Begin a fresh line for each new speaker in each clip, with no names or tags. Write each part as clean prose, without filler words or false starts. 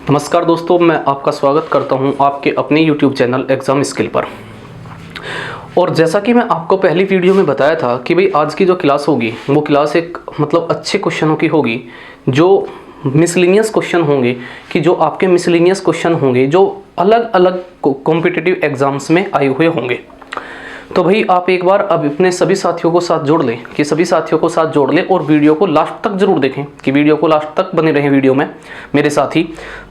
नमस्कार दोस्तों, मैं आपका स्वागत करता हूं आपके अपने YouTube चैनल एग्ज़ाम स्किल पर। और जैसा कि मैं आपको पहली वीडियो में बताया था कि भाई आज की जो क्लास होगी वो क्लास एक अच्छे क्वेश्चनों की होगी, जो मिसलिनियस क्वेश्चन होंगे, कि जो आपके मिसलिनियस क्वेश्चन होंगे जो अलग अलग कॉम्पिटिटिव एग्ज़ाम्स में आए हुए होंगे। तो भाई आप एक बार अब अपने सभी साथियों को साथ जोड़ लें और वीडियो को लास्ट तक जरूर देखें, कि वीडियो को लास्ट तक बने रहें वीडियो में मेरे साथ ही।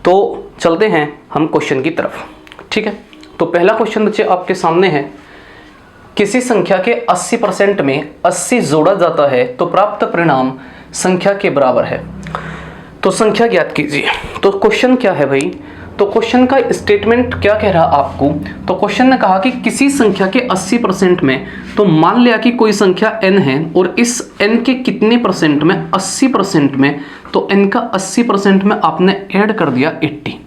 तो चलते हैं हम क्वेश्चन की तरफ, ठीक है। तो पहला क्वेश्चन बच्चे आपके सामने है, किसी संख्या के 80% में 80 जोड़ा जाता है तो प्राप्त परिणाम संख्या के बराबर है। तो संख्या ज्ञात कीजिए। तो क्वेश्चन क्या है भाई, तो क्वेश्चन का स्टेटमेंट क्या कह रहा आपको, तो क्वेश्चन ने कहा कि किसी संख्या के 80% में, तो मान लिया कि कोई संख्या n है और इस n के कितने परसेंट में, 80% में, तो n का 80% में आपने ऐड कर दिया 80।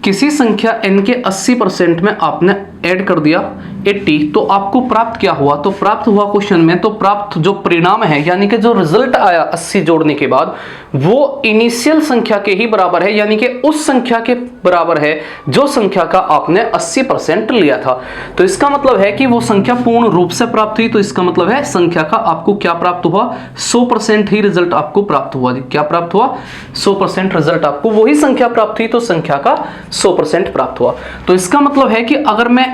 किसी संख्या n के 80% में आपने ऐड कर दिया 80, तो आपको प्राप्त क्या हुआ, तो प्राप्त हुआ क्वेश्चन में, तो प्राप्त जो परिणाम है यानी कि जो रिजल्ट आया 80 जोड़ने के बाद, वो इनिशियल संख्या के ही बराबर है, यानी कि उस संख्या के बराबर है जो संख्या का आपने 80% लिया था। तो इसका मतलब है कि वो संख्या पूर्ण रूप से प्राप्त हुई। तो इसका मतलब है संख्या का आपको क्या प्राप्त हुआ, 100% ही रिजल्ट आपको प्राप्त हुआ। क्या प्राप्त हुआ, 100% रिजल्ट आपको वही संख्या प्राप्त हुई, तो संख्या का 100% प्राप्त हुआ। तो इसका मतलब है कि अगर मैं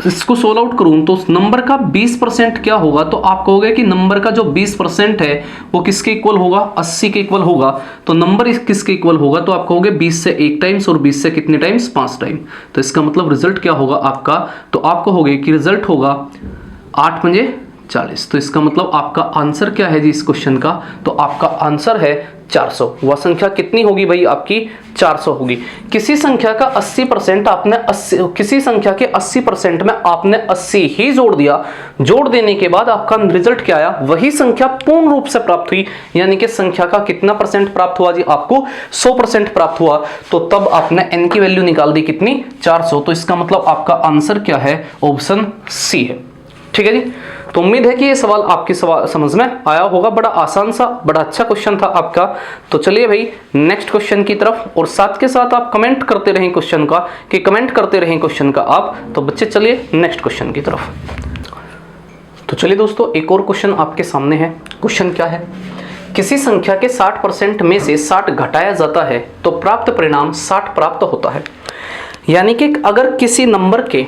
इसको सोल्व आउट करूं तो नंबर का 20% क्या होगा, तो आप कहोगे कि नंबर का जो 20% है वो किसके इक्वल होगा, 80 के इक्वल होगा। तो नंबर किसके इक्वल होगा, तो आप कहोगे 20 से 1 टाइम्स और 20 से कितने टाइम्स, 5 टाइम। तो इसका मतलब रिजल्ट क्या होगा आपका, तो आप कहोगे कि रिजल्ट होगा 8 पंजे 40। तो इसका मतलब आपका आंसर क्या है जी इस क्वेश्चन का, तो आपका आंसर है 400। वह संख्या कितनी होगी भाई, आपकी 400 होगी। किसी संख्या का 80% आपने किसी संख्या के 80% में आपने 80 ही जोड़ दिया। जोड़ देने के बाद आपका रिजल्ट क्या आया, वही संख्या पूर्ण रूप से प्राप्त हुई, यानी कि संख्या का कितना परसेंट प्राप्त हुआ जी, आपको 100% प्राप्त हुआ। तो तब आपने n की वैल्यू निकाल दी कितनी, 400। तो इसका मतलब आपका आंसर क्या है, ऑप्शन सी है, ठीक है जी। तो उम्मीद है कि ये सवाल आपकी समझ में आया होगा। बड़ा आसान सा, बड़ा अच्छा क्वेश्चन था आपका। तो चलिए भाई नेक्स्ट क्वेश्चन की तरफ, और साथ के साथ आप कमेंट करते रहें क्वेश्चन का, कि कमेंट करते रहें क्वेश्चन का आप। तो बच्चे चलिए नेक्स्ट क्वेश्चन की तरफ। तो चलिए दोस्तों एक और क्वेश्चन आपके सामने है। क्वेश्चन क्या है, किसी संख्या के 60% में से 60 घटाया जाता है तो प्राप्त परिणाम 60 प्राप्त होता है। यानी कि अगर किसी नंबर के,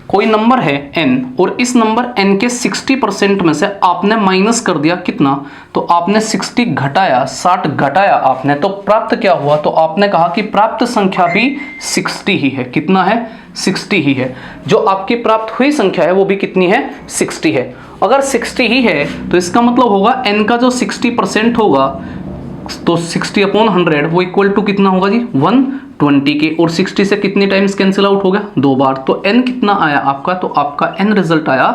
कोई नंबर है n और इस नंबर n के 60% में से आपने माइनस कर दिया कितना, तो आपने 60 घटाया, 60 घटाया आपने, तो प्राप्त क्या हुआ, तो आपने कहा कि प्राप्त संख्या भी 60 ही है। कितना है, 60 ही है। जो आपकी प्राप्त हुई संख्या है वो भी कितनी है, 60 है। अगर 60 ही है तो इसका मतलब होगा n का जो 60% होगा, तो 60/100 वो इक्वल टू कितना होगा जी, 120 के, और 60 से कितने टाइम्स कैंसिल आउट हो गया, 2 बार। तो n कितना आया आपका, तो आपका n रिजल्ट आया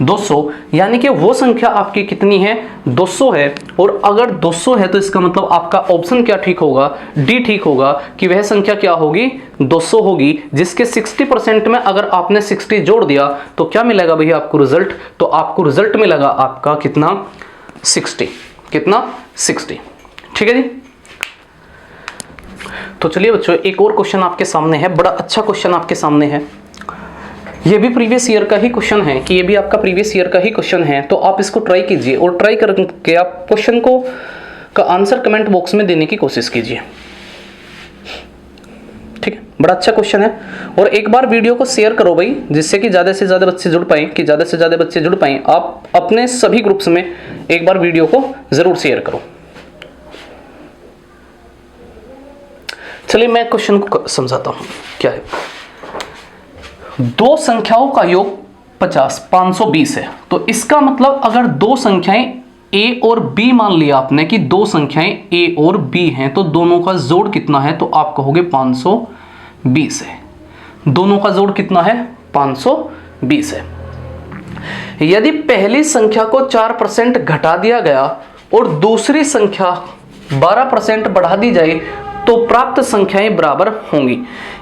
200। यानी कि वो संख्या आपकी कितनी है, 200 है। और अगर 200 है तो इसका मतलब आपका ऑप्शन क्या ठीक होगा, डी ठीक होगा, कि वह संख्या क्या होगी, 200 होगी, जिसके 60% में अगर आपने 60 जोड़ दिया तो क्या मिलेगा भैया आपको रिजल्ट, तो आपको रिजल्ट मिलेगा आपका कितना, 60। कितना, 60, ठीक है जी। तो चलिए बच्चों एक और क्वेश्चन आपके सामने है, बड़ा अच्छा क्वेश्चन आपके सामने है। ये भी प्रीवियस ईयर का ही क्वेश्चन है, कि ये भी आपका प्रीवियस ईयर का ही क्वेश्चन है। तो आप इसको ट्राई कीजिए, और ट्राई करके आप क्वेश्चन को का आंसर कमेंट बॉक्स में देने की कोशिश कीजिए, ठीक है। बड़ा अच्छा क्वेश्चन है। और एक बार वीडियो को शेयर करो भाई, जिससे कि ज़्यादा से ज़्यादा बच्चे जुड़ पाएँ, कि ज़्यादा से ज़्यादा बच्चे जुड़ पाएँ। आप अपने सभी ग्रुप्स में एक बार वीडियो को ज़रूर शेयर करो। चलिए मैं क्वेश्चन को समझाता हूं क्या है। दो संख्याओं का योग 50 520 है। तो इसका मतलब अगर दो संख्याएं a और b मान लिया आपने कि दो संख्याएं a और b हैं, तो दोनों का जोड़ कितना है, तो आप कहोगे 520 है। दोनों का जोड़ कितना है, 520 है। यदि पहली संख्या को 4% घटा दिया गया और दूसरी संख्या 12% बढ़ा दी जाए तो प्राप्त संख्याएं बराबर होंगी।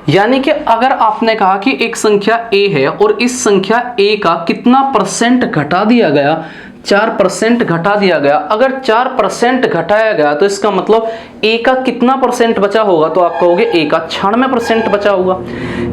यानी कि अगर आपने कहा कि एक संख्या a है और इस संख्या a का कितना परसेंट घटा दिया गया 4% घटा दिया गया, अगर 4% घटाया गया तो इसका मतलब ए का कितना परसेंट बचा होगा, तो आप कहोगे ए का 96% बचा होगा।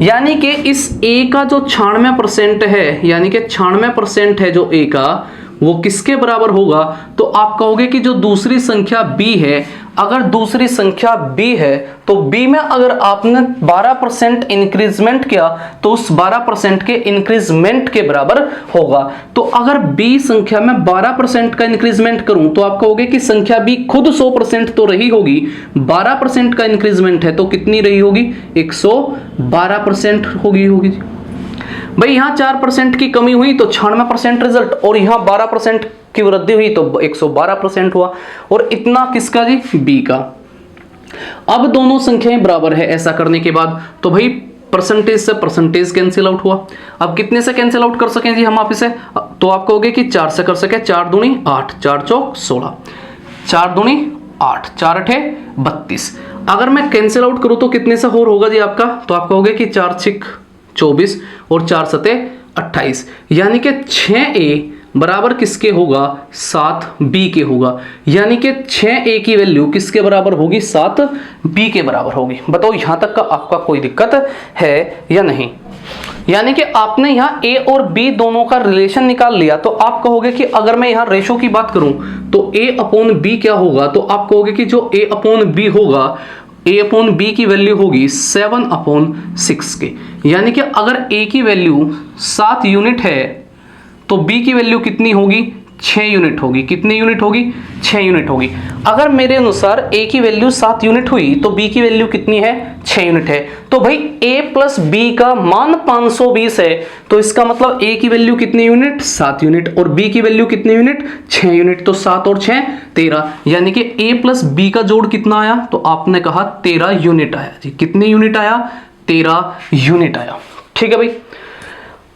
यानी कि इस ए का जो 96% है, यानी कि 96% है जो ए का, वो किसके बराबर होगा, तो आप कहोगे कि जो दूसरी संख्या बी है, अगर दूसरी संख्या b है तो b में अगर आपने 12% इंक्रीजमेंट किया तो उस 12% के इंक्रीजमेंट के बराबर होगा। तो अगर b संख्या में 12% का इंक्रीजमेंट करूं तो आप कहोगे कि संख्या b खुद 100% तो रही होगी, 12% का इंक्रीजमेंट है तो कितनी रही होगी, 112% होगी भाई। यहां 4% की कमी हुई तो 96% रिजल्ट, और यहां 12% की वृद्धि हुई तो 112% हुआ। और इतना किसका जी, बी का। अब दोनों संख्याएं बराबर है ऐसा करने के बाद, तो भाई परसेंटेज से परसेंटेज कैंसिल आउट हुआ। अब कितने से कैंसिल आउट कर सकें जी हम आप इसे, तो आप कहोगे कि 4 से कर सके, 4 दूनी 8, 4 चौक 16, 4 दूनी 8, 4 अठे 32। अगर मैं कैंसिल आउट करूं तो कितने से और होगा जी आपका, तो आप कहोगे कि 4 6 24 और 4 सते 28, यानी कि 6a बराबर किसके होगा, 7b के होगा। यानी कि 6a की वैल्यू किसके बराबर होगी, 7b के बराबर होगी। बताओ यहां तक का आपका कोई दिक्कत है या नहीं। यानी कि आपने यहां a और b दोनों का रिलेशन निकाल लिया, तो आप कहोगे कि अगर मैं यहां रेशो की बात करूं तो a अपॉन b क्या होगा, तो आप कहोगे कि जो a अपॉन b होगा, a अपॉन b की वैल्यू होगी 7/6 के। यानी कि अगर a की वैल्यू 7 यूनिट है तो b की वैल्यू कितनी होगी, 6 यूनिट होगी। कितनी यूनिट होगी, 6 यूनिट होगी। अगर मेरे अनुसार a की वैल्यू 7 यूनिट हुई तो b की वैल्यू कितनी है, 6 यूनिट है। तो भाई a प्लस b का मान 520 है, तो इसका मतलब a की वैल्यू कितनी यूनिट, 7 यूनिट, और b की वैल्यू कितनी यूनिट, 6 यूनिट। तो 7 और 6 13, यानी कि a प्लस b का जोड़ कितना आया, तो आपने कहा 13 यूनिट आया जी। कितने यूनिट आया, 13 यूनिट आया। ठीक है भाई,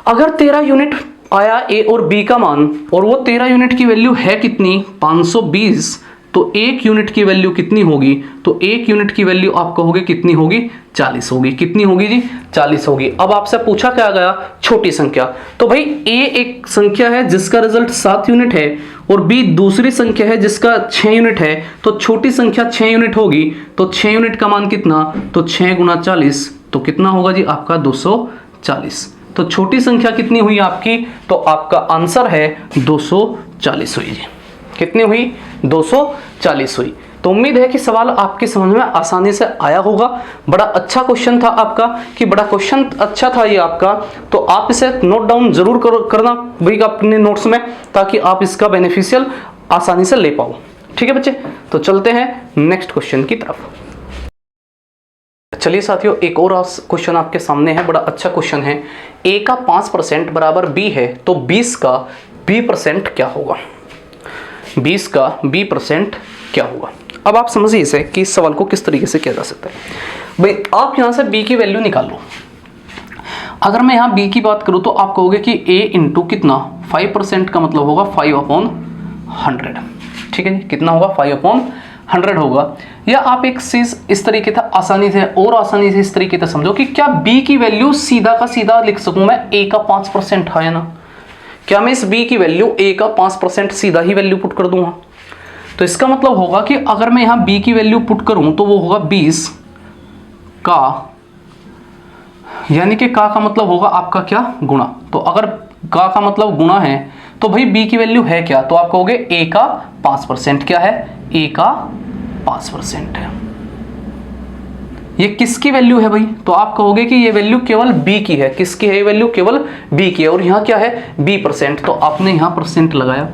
अगर 13 यूनिट आया a और b का मान, और वो 13 यूनिट की वैल्यू है कितनी, 520, तो 1 यूनिट की वैल्यू कितनी होगी, तो 1 यूनिट की वैल्यू आप कहोगे कितनी होगी, 40 होगी। कितनी होगी जी, 40 होगी। अब आपसे पूछा क्या गया, छोटी संख्या। तो भाई a एक संख्या है जिसका रिजल्ट 7 यूनिट है और b दूसरी संख्या है जिसका 6 यूनिट है, तो छोटी संख्या 6 यूनिट होगी, तो 6 यूनिट का मान कितना, तो 6 गुना 40, तो कितना होगा जी आपका 240। तो छोटी संख्या कितनी हुई आपकी, तो आपका आंसर है 240 हुई जी। कितनी हुई, 240 हुई। तो उम्मीद है कि सवाल आपकी समझ में आसानी से आया होगा। बड़ा अच्छा क्वेश्चन था आपका, कि बड़ा क्वेश्चन अच्छा था ये आपका, तो आप इसे नोट डाउन जरूर करना भाई अपने नोट्स में, ताकि आप इसका बेनिफिशियल आसानी से ले पाओ। ठीक है बच्चे, तो चलते हैं नेक्स्ट क्वेश्चन की तरफ। चलिए साथियों, एक और क्वेश्चन आपके सामने है, बड़ा अच्छा क्वेश्चन है। a का 5% बराबर b है, तो 20 का b% क्या होगा, 20 का b% क्या होगा। अब आप समझिए इसे कि इस सवाल को किस तरीके से किया जा सकता है। भाई आप यहां से b की वैल्यू निकाल लो। अगर मैं यहां b की बात करूं तो आप कहोगे कि a इंटू कितना, 5% का मतलब होगा 5/100। ठीक है जी, कितना होगा, 5/100 होगा। या आप एक चीज इस तरीके से आसानी से इस तरीके से समझो कि क्या b की वैल्यू सीधा का सीधा लिख सकूं मैं, a का 5% है ना, क्या मैं इस b की वैल्यू a का 5% सीधा ही वैल्यू पुट कर दूंगा। तो इसका मतलब होगा कि अगर मैं यहां b की वैल्यू पुट करूं तो वो होगा 20 का, यानी कि का मतलब होगा आपका क्या, गुणा। तो अगर का मतलब गुणा है तो भाई b की वैल्यू है क्या, तो आप कहोगे a का 5%। क्या है, a का 5% है। ये किसकी वैल्यू है भाई, तो आप कहोगे कि ये वैल्यू केवल b की है। किसकी है ये वैल्यू, केवल b की है। और यहाँ क्या है, b%, तो आपने यहाँ परसेंट लगाया,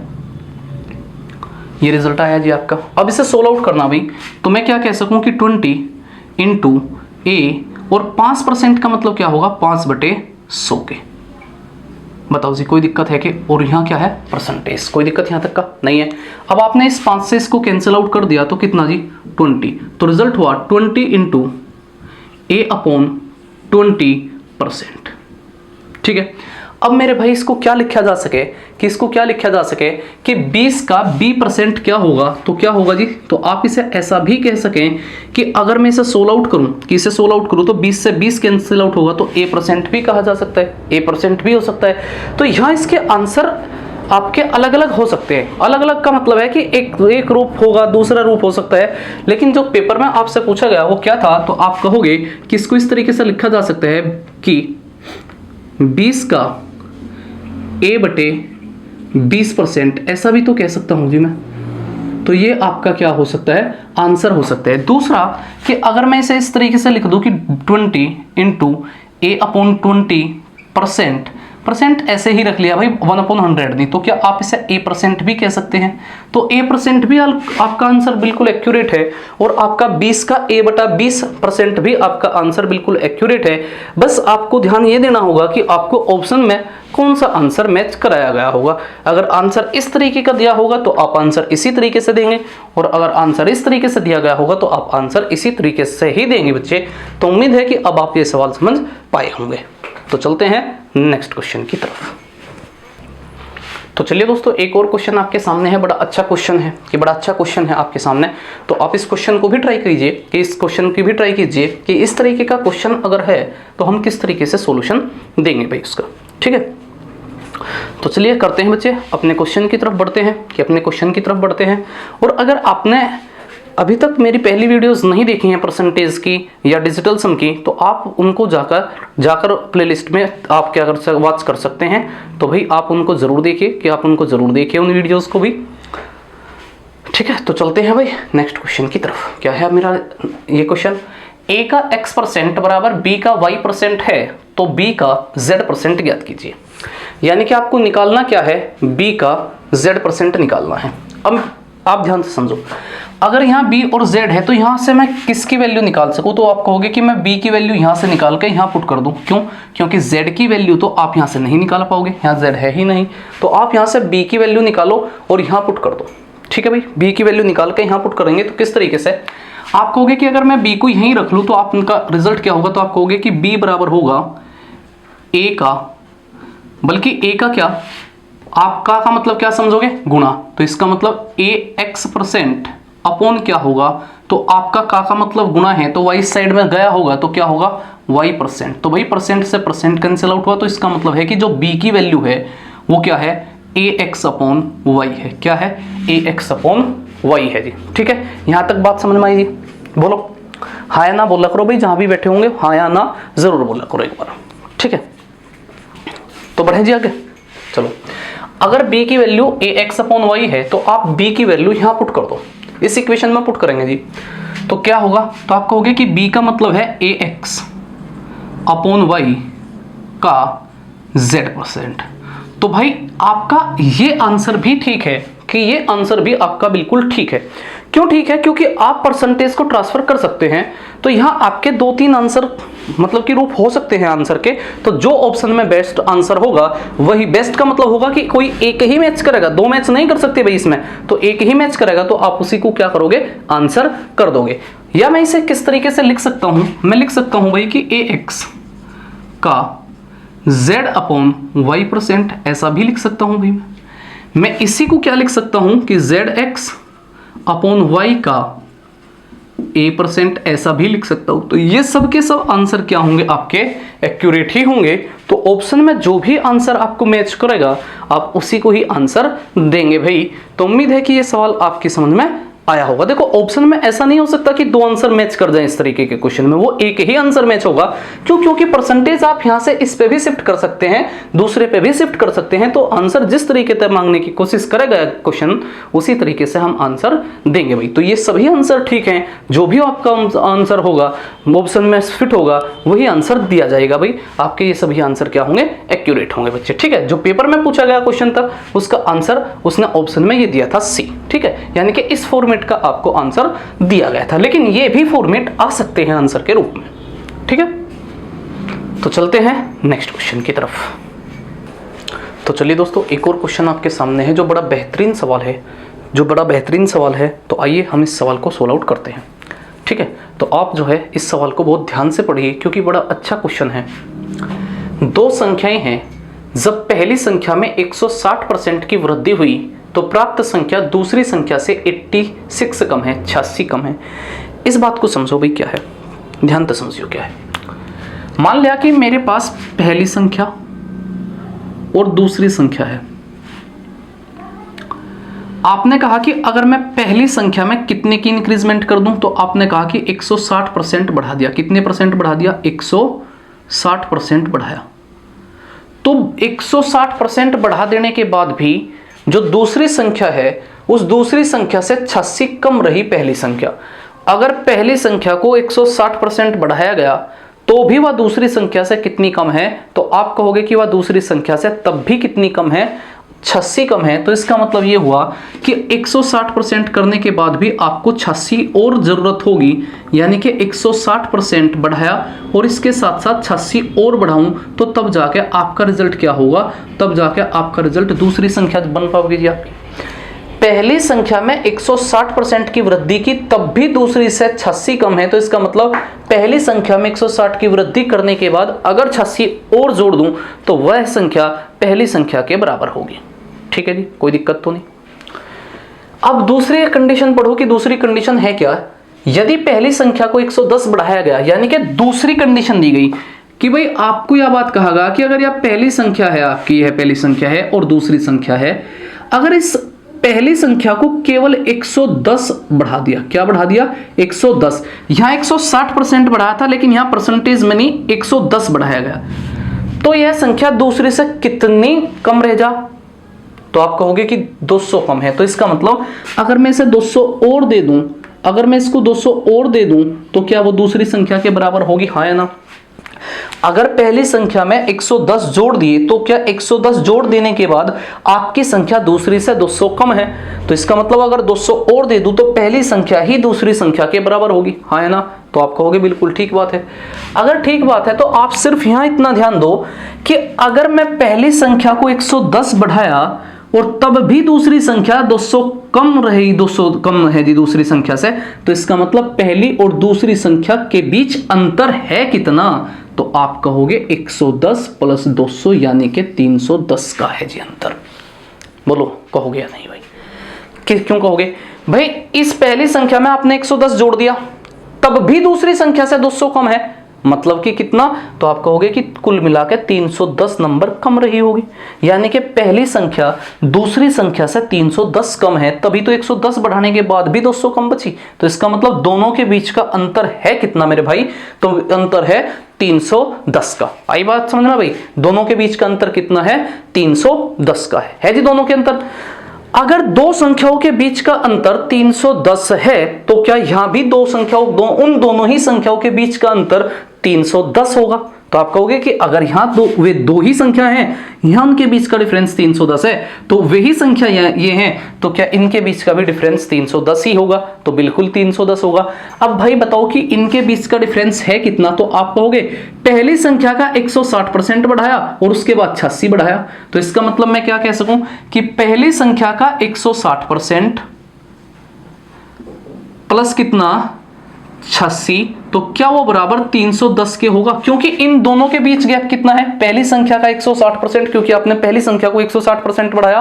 ये रिजल्ट आया जी आपका। अब इसे सोल्व आउट करना भाई, तो मैं क्या कह सकूं कि 20 इंटू a, और 5% का मतलब क्या होगा, 5/100 के। बताओ जी कोई दिक्कत है कि, और यहाँ क्या है, परसेंटेज, कोई दिक्कत यहाँ तक का नहीं है। अब आपने इस 5 से इसको कैंसिल आउट कर दिया तो कितना जी, 20। तो रिजल्ट हुआ 20 इंटू a/20%। ठीक है, अब मेरे भाई इसको क्या लिखा जा सके, कि इसको क्या लिखा जा सके कि 20 का b% क्या होगा, तो क्या होगा जी, तो आप इसे ऐसा भी कह सकें कि अगर मैं इसे सोल्व आउट करूं, कि इसे सोल्व आउट करूं तो 20 से 20 कैंसिल आउट होगा, तो a% भी कहा जा सकता है, a% भी हो सकता है। तो यहाँ इसके आंसर आपके अलग अलग हो सकते हैं। अलग अलग का मतलब है कि एक रूप होगा, दूसरा रूप हो सकता है, लेकिन जो पेपर में आपसे पूछा गया वो क्या था, तो आप कहोगे कि इसको इस तरीके से लिखा जा सकता है कि 20 का a/20%, ऐसा भी तो कह सकता हूं जी मैं। तो ये आपका क्या हो सकता है, आंसर हो सकता है। दूसरा कि अगर मैं इसे इस तरीके से लिख दूं कि 20 इंटू a/20%, परसेंट ऐसे ही रख लिया भाई, 1/100 नहीं, तो क्या आप इसे a% भी कह सकते हैं। तो a% भी आपका आंसर बिल्कुल एक्यूरेट है, और आपका 20 का a/20% भी आपका आंसर बिल्कुल एक्यूरेट है। बस आपको ध्यान ये देना होगा कि आपको ऑप्शन में कौन सा आंसर मैच कराया गया होगा। अगर आंसर इस तरीके का दिया होगा तो आप आंसर इसी तरीके से देंगे, और अगर आंसर इस तरीके से दिया गया होगा तो आप आंसर इसी तरीके से ही देंगे बच्चे। तो उम्मीद है कि अब आप ये सवाल समझ पाए होंगे। तो चलते हैं नेक्स्ट क्वेश्चन की तरफ। तो चलिए दोस्तों, एक और क्वेश्चन आपके सामने है। बड़ा अच्छा क्वेश्चन है, ये बड़ा अच्छा क्वेश्चन है आपके सामने। तो आप इस क्वेश्चन को भी ट्राई कीजिए, कि इस क्वेश्चन की भी ट्राई कीजिए कि इस तरीके का क्वेश्चन अगर है तो हम किस तरीके से सॉल्यूशन देंगे भाई उसका। ठीक है, तो चलिए करते हैं बच्चे, अपने क्वेश्चन की तरफ बढ़ते हैं, और अगर आपने अभी तक मेरी पहली वीडियोस नहीं देखी हैं परसेंटेज की या डिजिटल सम की, तो आप उनको जाकर प्लेलिस्ट में आप क्या कर वॉच कर सकते हैं। तो भाई आप उनको ज़रूर देखिए, उन वीडियोस को भी। ठीक है, तो चलते हैं भाई नेक्स्ट क्वेश्चन की तरफ। क्या है मेरा ये क्वेश्चन, a का x% बराबर b का y% है, तो b का z% ज्ञात कीजिए। यानी कि आपको निकालना क्या है, b का z% निकालना है। अब आप ध्यान से समझो, अगर यहाँ b और z है तो यहाँ से मैं किसकी वैल्यू निकाल सकूँ, तो आप कहोगे कि मैं b की वैल्यू यहाँ से निकाल के यहाँ पुट कर दूँ। क्यों? क्योंकि z की वैल्यू तो आप यहाँ से नहीं निकाल पाओगे, यहाँ z है ही नहीं। तो आप यहाँ से b की वैल्यू निकालो और यहाँ पुट कर दो। ठीक है भाई, b की वैल्यू निकाल के यहाँ पुट करेंगे तो किस तरीके से, आप कहोगे कि अगर मैं b को यहीं रख लूँ तो आप उनका रिजल्ट क्या होगा, तो आप कहोगे कि b बराबर होगा a का, बल्कि a का क्या, आपका का मतलब क्या समझोगे, गुणा। तो इसका मतलब ax% अपॉन क्या होगा, तो आपका का मतलब गुणा है, तो y साइड में गया होगा तो क्या होगा, y%। तो भाई परसेंट से परसेंट कैंसिल आउट हुआ, तो इसका मतलब है कि जो b की वैल्यू है वो क्या है, ax/y है। क्या है, ax/y है जी। ठीक है, यहाँ तक बात समझ में आई जी। बोलो हाँ या ना बोला करो भाई, जहाँ भी बैठे होंगे हाँ या ना जरूर बोला करो एक बार। ठीक है, तो बढ़े जी आगे। चलो, अगर b की वैल्यु ax/y है तो आप b की वैल्यू यहाँ पुट कर दो, इस इक्वेशन में पुट करेंगे जी। तो क्या होगा, तो आप कहोगे कि b का मतलब है ax/y का z%। तो भाई आपका ये आंसर भी ठीक है, कि ये आंसर भी आपका बिल्कुल ठीक है। क्यों ठीक है, क्योंकि आप परसेंटेज को ट्रांसफर कर सकते हैं। तो यहाँ आपके 2-3 आंसर मतलब कि रूप हो सकते हैं आंसर के। तो जो ऑप्शन में बेस्ट आंसर होगा वही, बेस्ट का मतलब होगा कि कोई एक ही मैच करेगा, 2 मैच नहीं कर सकते भाई इसमें, तो एक ही मैच करेगा, तो आप उसी को क्या करोगे, आंसर कर दोगे। या मैं इसे किस तरीके से लिख सकता हूं, मैं लिख सकता हूं भाई कि ax का z/y%, ऐसा भी लिख सकता हूं भाई। मैं इसी को क्या लिख सकता हूं कि zx/y का a%, ऐसा भी लिख सकता हूं। तो ये सब के सब आंसर क्या होंगे, आपके एक्यूरेट ही होंगे। तो ऑप्शन में जो भी आंसर आपको मैच करेगा आप उसी को ही आंसर देंगे भाई। तो उम्मीद है कि ये सवाल आपकी समझ में आया होगा। देखो ऑप्शन में ऐसा नहीं हो सकता कि 2 आंसर मैच कर जाएं, इस तरीके के क्वेश्चन में वो एक ही आंसर मैच होगा। क्यों? क्योंकि परसेंटेज आप यहां से इस पे भी शिफ्ट कर सकते हैं, दूसरे पे भी शिफ्ट कर सकते हैं। तो आंसर जिस तरीके से मांगने की कोशिश करेगा क्वेश्चन, उसी तरीके से हम आंसर देंगे भाई। तो ये सभी आंसर ठीक हैं, जो भी आपका आंसर होगा ऑप्शन में फिट होगा वही आंसर दिया जाएगा भाई। आपके ये सभी आंसर क्या होंगे, एक्यूरेट होंगे बच्चे। ठीक है, जो पेपर में पूछा गया क्वेश्चन था उसका आंसर उसने ऑप्शन में ये दिया था सी। ठीक है, यानी कि इस फॉर्मेट का आपको आंसर दिया गया था, लेकिन ये भी फॉर्मेट आ सकते हैं आंसर के रूप में। ठीक है, तो चलते हैं नेक्स्ट क्वेश्चन की तरफ। तो चलिए दोस्तों, एक और क्वेश्चन आपके सामने है जो बड़ा बेहतरीन सवाल है। तो आइए हम इस सवाल को सोल्व आउट करते हैं। ठीक है, तो आप जो है इस सवाल को बहुत ध्यान से पढ़िए, क्योंकि बड़ा अच्छा क्वेश्चन है। 2 संख्याएं हैं, जब पहली संख्या में 160% की वृद्धि हुई तो प्राप्त संख्या दूसरी संख्या से 86 कम है, 86 कम है। इस बात को समझो भाई, क्या है, ध्यान से समझियो क्या है। मान लिया कि मेरे पास पहली संख्या और दूसरी संख्या है। आपने कहा कि अगर मैं पहली संख्या में कितने की इंक्रीजमेंट कर दूं, तो आपने कहा कि 160% बढ़ा दिया। कितने परसेंट बढ़ा दिया? 160% बढ़ाया। तो 160% बढ़ा देने के बाद भी जो दूसरी संख्या है उस दूसरी संख्या से 86 कम रही पहली संख्या। अगर पहली संख्या को 160% बढ़ाया गया तो भी वह दूसरी संख्या से कितनी कम है? तो आप कहोगे कि वह दूसरी संख्या से तब भी कितनी कम है? 86 कम है। तो इसका मतलब यह हुआ कि 160% करने के बाद भी आपको 86 और जरूरत होगी, यानी कि 160% बढ़ाया और इसके साथ साथ 86 और बढ़ाऊं तो तब जाके आपका रिजल्ट क्या होगा? तब जाके आपका रिजल्ट दूसरी संख्या बन पाओगे जी आपकी। पहली संख्या में 160% की वृद्धि की तब भी दूसरी से 86 कम है, तो इसका मतलब पहली संख्या में 160 की वृद्धि करने के बाद अगर 86 और जोड़ दूं तो वह संख्या पहली संख्या के बराबर होगी। ठीक है जी, कोई दिक्कत तो नहीं। अब दूसरी कंडीशन पढ़ो कि दूसरी कंडीशन है क्या। यदि पहली संख्या को 110 बढ़ाया गया, यानी कि दूसरी कंडीशन दी गई कि भाई आपको यह बात कहा गया कि अगर यह पहली संख्या है आपकी, यह पहली संख्या है और दूसरी संख्या है, अगर इस पहली संख्या को केवल 110 बढ़ा दिया। क्या बढ़ा दिया? 110। यहां 160% बढ़ाया था लेकिन यहां परसेंटेज में नहीं 110 बढ़ाया गया, तो यह संख्या दूसरी से कितनी कम रह जा? तो आप कहोगे कि 200 कम है। तो इसका मतलब अगर मैं इसे 200 और दे दूं, अगर मैं इसको 200 और दे दूं तो क्या वो दूसरी संख्या के बराबर होगी? हाँ या ना? अगर पहली संख्या में 110 जोड़ दिए तो क्या 110 जोड़ देने के बाद आपकी संख्या दूसरी से 200 कम है? तो इसका मतलब अगर 200 और दे दूं तो पहली संख्या ही दूसरी संख्या के बराबर होगी। हाँ है ना? तो आप कहोगे बिल्कुल ठीक बात है। अगर ठीक बात है तो आप सिर्फ यहां इतना ध्यान दो कि अगर मैं पहली संख्या को 110 बढ़ाया और तब भी दूसरी संख्या 200 कम रही, 200 कम है जी दूसरी संख्या से, तो इसका मतलब पहली और दूसरी संख्या के बीच अंतर है कितना? तो आप कहोगे 110 प्लस 200 यानी कि 310 का है जी अंतर। बोलो कहोगे या नहीं भाई? क्यों कहोगे? भाई इस पहली संख्या में आपने 110 जोड़ दिया तब भी दूसरी संख्या से 200 कम है, मतलब कि कितना? तो आप कहोगे कि कुल मिला के 310 नंबर कम रही होगी, यानी कि पहली संख्या दूसरी संख्या से 310 कम है, तभी तो 110 बढ़ाने के बाद भी 200 कम बची। तो इसका मतलब दोनों के बीच का अंतर है कितना मेरे भाई? तो अंतर है 310 का। आई बात समझना भाई? दोनों के बीच का अंतर कितना है? 310 का है जी दोनों के अंतर। अगर दो संख्याओं के बीच का अंतर 310 है तो क्या यहां भी दो संख्याओं उन दोनों ही संख्याओं के बीच का अंतर 310 होगा? तो आप कहोगे कि अगर यहां वे दो ही संख्या हैं, यहां उनके बीच का डिफरेंस 310 है, तो वही संख्या ये हैं, तो क्या इनके बीच का भी डिफरेंस 310 ही होगा? तो बिल्कुल 310 होगा। अब भाई बताओ कि इनके बीच का डिफरेंस है कितना? तो आप कहोगे पहली संख्या का 160% बढ़ाया और उसके बाद 86 बढ़ाया, तो इसका मतलब मैं क्या कह सकूं कि पहली संख्या का 160% प्लस कितना? 86, तो क्या वो बराबर 310 के होगा? क्योंकि इन दोनों के बीच गैप कितना है? पहली संख्या का 160%, क्योंकि आपने पहली संख्या को 160% बढ़ाया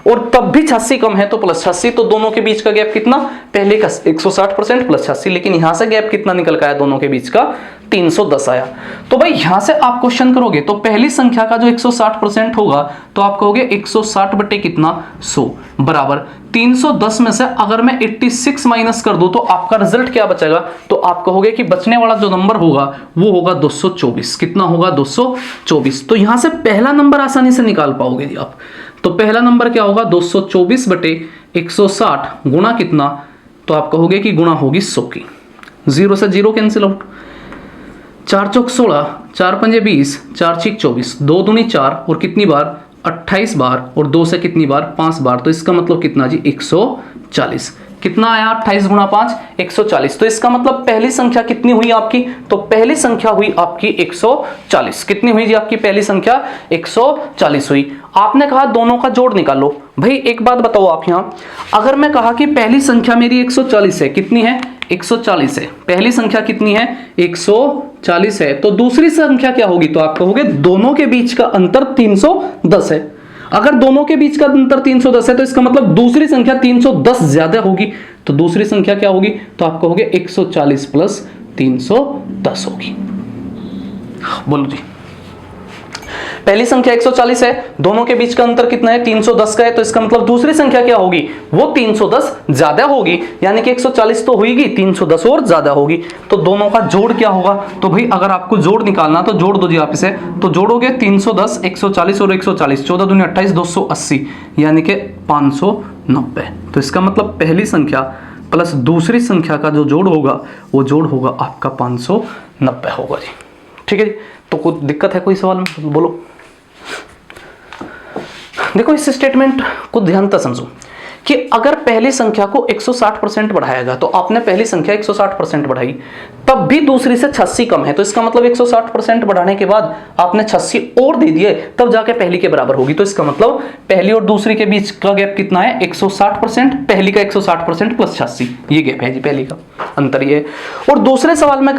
और तब भी 86 कम है तो प्लस 86, तो दोनों के बीच का गैप कितना? पहले का 160% प्लस 86, लेकिन यहां से गैप कितना निकल का आया दोनों के बीच का? 310 आया। तो भाई यहां से आप क्वेश्चन करोगे तो पहली संख्या का जो 160% होगा तो आप कहोगे 160 बटे कितना? 100 बराबर 310 में से अगर मैं 86 माइनस कर दूं तो आपका रिजल्ट क्या बचेगा? तो आप कहोगे कि बचने वाला जो नंबर होगा वो होगा 224। कितना होगा? 224। तो यहां से पहला नंबर आसानी से निकाल पाओगे जी आप। तो पहला नंबर क्या होगा? 224 बटे 160 गुणा कितना? तो आप कहोगे कि गुणा होगी 100 की। 0 से 0 कैंसिल आउट, 4 चौक 16, 4 पंजे 20, 4 छीक 24, 2 दूनी 4 और कितनी बार? 28 बार, और 2 से कितनी बार? 5 बार। तो इसका मतलब कितना जी? 140। कितना आया? 28 गुणा 5 140। तो इसका मतलब पहली संख्या कितनी हुई आपकी? तो पहली संख्या हुई आपकी 140। कितनी हुई जी आपकी पहली संख्या? 140 हुई। आपने कहा दोनों का जोड़ निकालो। भाई एक बात बताओ आप यहां, अगर मैं कहा कि पहली संख्या मेरी 140 है, कितनी है? 140 है। पहली संख्या कितनी है? 140 है। तो दूसरी संख्या क्या होगी? तो आप कहोगे दोनों के बीच का अंतर 310 है। अगर दोनों के बीच का अंतर 310 है तो इसका मतलब दूसरी संख्या 310 ज्यादा होगी। तो दूसरी संख्या क्या होगी? तो आप कहोगे 140 प्लस 310 होगी। बोलो जी। पहली संख्या 140 है, दोनों के बीच का अंतर कितना है 310 का है, तो इसका मतलब दूसरी संख्या क्या होगी, वो 310 ज्यादा होगी, यानी कि 140 तो होगी, 310 और ज्यादा होगी, तो दोनों का जोड़ क्या होगा। तो भाई अगर आपको जोड़ निकालना तो जोड़ दो जी आप इसे, तो जोड़ोगे 310 140 और 140, 14 दूनी 28 280, यानी कि 590। तो इसका मतलब पहली संख्या प्लस दूसरी संख्या का जो जोड़ होगा वो जोड़ होगा आपका 590 होगा जी। ठीक है जी, तो कोई दिक्कत है कोई सवाल में बोलो। देखो इस स्टेटमेंट को ध्यान से समझो कि अगर पहली संख्या को 160% बढ़ाएगा, तो आपने पहली संख्या 160% बढ़ाई, तब भी दूसरी से 86 कम है, तो इसका मतलब 160% बढ़ाने के बाद आपने 86 और दे दिए, तब जाके पहली के बराबर होगी। तो इसका मतलब पहली और दूसरी के बीच का गैप कितना है 160%, पहली का 160% प्लस 86, ये गैप है जी पहली का, अंतर ये। और दूसरे सवाल में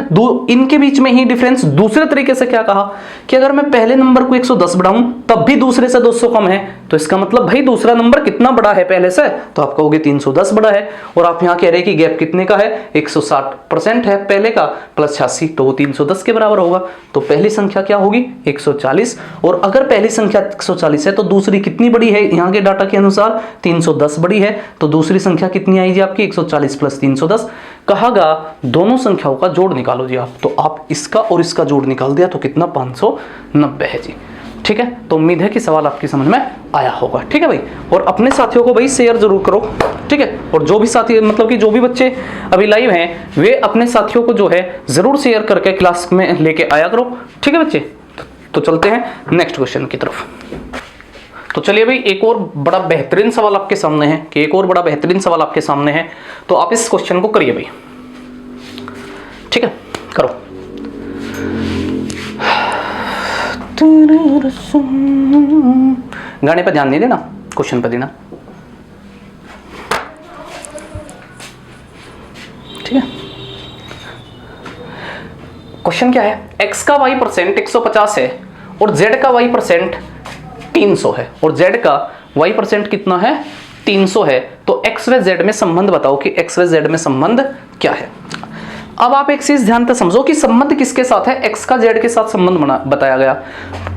इनके बीच में ही डिफरेंस दूसरे तरीके से क्या कहा कि अगर मैं पहले नंबर को 110 बढ़ाऊं तब भी दूसरे से 200 कम है, तो इसका मतलब भाई दूसरा नंबर कितना बड़ा है पहले से, तो आप कहोगे 310 बड़ा है। और आप यहां कह रहे हैं कि गैप कितने का है 160% है पहले का प्लस 86, तो वो 310 के बराबर होगा। तो पहली संख्या क्या होगी 140, और अगर पहली संख्या 140 है तो दूसरी कितनी बड़ी है, यहां के डाटा के अनुसार 310 बड़ी है, तो दूसरी संख्या कितनी आएगी आपकी 140 प्लस 310। कहागा दोनों संख्याओं का जोड़ निकालो जी आप, तो आप इसका और इसका जोड़ निकाल दिया तो कितना 590 है जी। ठीक है, तो उम्मीद है कि सवाल आपकी समझ में आया होगा। ठीक है भाई, और अपने साथियों को भाई शेयर जरूर करो। ठीक है, और जो भी साथी मतलब कि जो भी बच्चे अभी लाइव हैं वे अपने साथियों को जो है जरूर शेयर करके क्लास में लेके आया करो। ठीक है बच्चे, तो चलते हैं नेक्स्ट क्वेश्चन की तरफ। तो चलिए भाई एक और बड़ा बेहतरीन सवाल आपके सामने है, कि एक और बड़ा बेहतरीन सवाल आपके सामने है, तो आप इस क्वेश्चन को करिए भाई। ठीक है, करो। गाने पर ध्यान नहीं देना, क्वेश्चन पर देना। ठीक है, क्वेश्चन क्या है, x का y% 150 है और z का y% 300 है, और z का y% कितना है 300 है, तो x व z में संबंध बताओ कि x व z में संबंध क्या है। अब आप एक चीज ध्यान से समझो कि संबंध किसके साथ है, x का z के साथ संबंध बताया गया,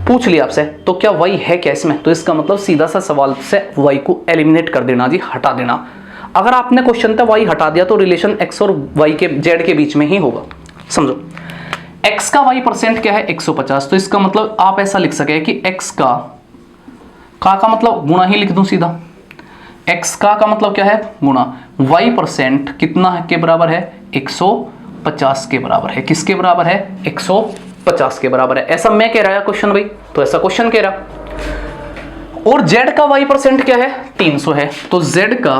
पूछ लिया आपसे, तो क्या y है क्या इसमें, तो इसका मतलब सीधा सा सवाल से y को एलिमिनेट कर देना जी, हटा देना। अगर आपने क्वेश्चन था y हटा दिया तो रिलेशन x और y के z के बीच में ही होगा। समझो x का y% क्या है 150, तो इसका मतलब आप ऐसा लिख सके कि x का मतलब गुणा ही लिख दूं सीधा, x का मतलब क्या है गुणा, y% कितना है के बराबर है 150 के बराबर है, किसके बराबर है 150 के बराबर है, ऐसा मैं कह रहा है क्वेश्चन भाई, तो ऐसा क्वेश्चन कह रहा। और z का y% क्या है 300 है, तो z का